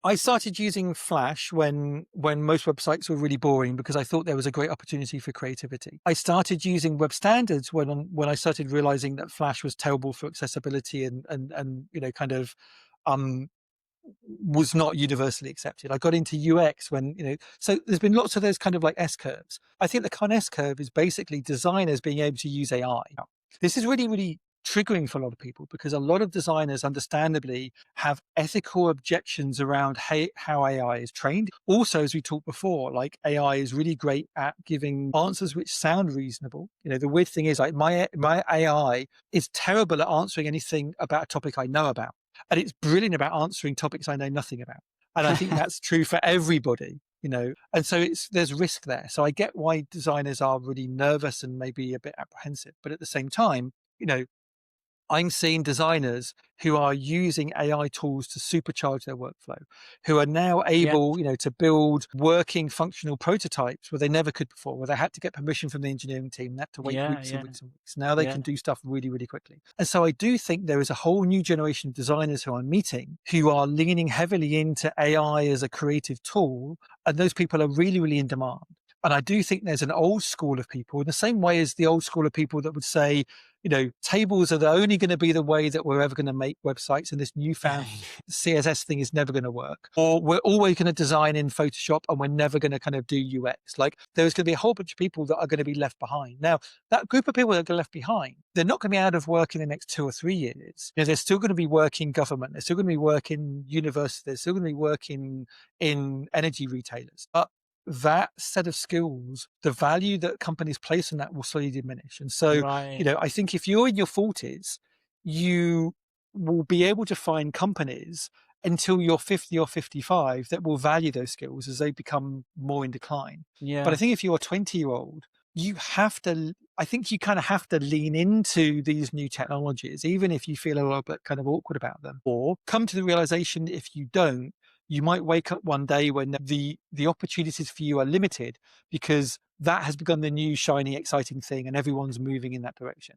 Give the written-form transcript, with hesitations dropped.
I started using Flash when most websites were really boring because I thought there was a great opportunity for creativity. I started using web standards when I started realizing that Flash was terrible for accessibility and kind of um was not universally accepted. I got into UX so there's been lots of those kind of like S curves. I think the con S curve is basically designers being able to use AI. This is really, really triggering for a lot of people because a lot of designers understandably have ethical objections around how AI is trained. Also, as we talked before, like AI is really great at giving answers which sound reasonable. The weird thing is like my AI is terrible at answering anything about a topic I know about. And it's brilliant about answering topics I know nothing about. And I think that's true for everybody. And so there's risk there. So I get why designers are really nervous and maybe a bit apprehensive. But at the same time, you know, I'm seeing designers who are using AI tools to supercharge their workflow, who are now Yeah, able, to build working functional prototypes where they never could before, where they had to get permission from the engineering team, they had to wait yeah, weeks and yeah, weeks and weeks. Now they yeah, can do stuff really, really quickly. And so I do think there is a whole new generation of designers who I'm meeting who are leaning heavily into AI as a creative tool. And those people are really, really in demand. And I do think there's an old school of people in the same way as the old school of people that would say, tables are only going to be the way that we're ever going to make websites, and this newfound CSS thing is never going to work. Or we're always going to design in Photoshop and we're never going to kind of do UX. Like there's going to be a whole bunch of people that are going to be left behind. Now, that group of people that are left behind, they're not going to be out of work in the next 2 or 3 years. They're still going to be working government. They're still going to be working university. They're still going to be working in energy retailers. But that set of skills, the value that companies place on that will slowly diminish. And so, right. I think if you're in your 40s, you will be able to find companies until you're 50 or 55 that will value those skills as they become more in decline. But I Yeah, think if you're a 20-year-old, I think you kind of have to lean into these new technologies, even if you feel a little bit kind of awkward about them, or come to the realization if you don't, you might wake up one day when the opportunities for you are limited because that has become the new shiny exciting thing and everyone's moving in that direction.